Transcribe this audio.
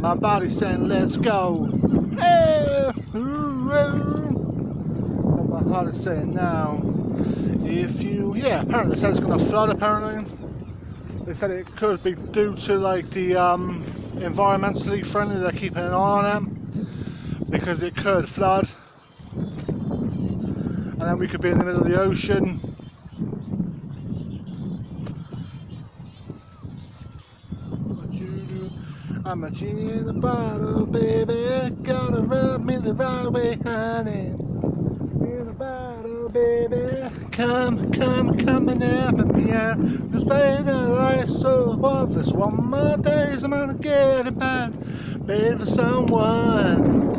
My body's saying let's go. Hey, but my heart is saying now. Apparently they said it's going to flood. Apparently they said it could be due to like the environmentally friendly. They're keeping an eye on it because it could flood, and then we could be in the middle of the ocean. I'm a genie in the bottle, baby. Gotta rub me the right way, honey. In the bottle, baby. Come and help me out. Just play the light so worthless. One more days, I'm gonna get it back. Made for someone.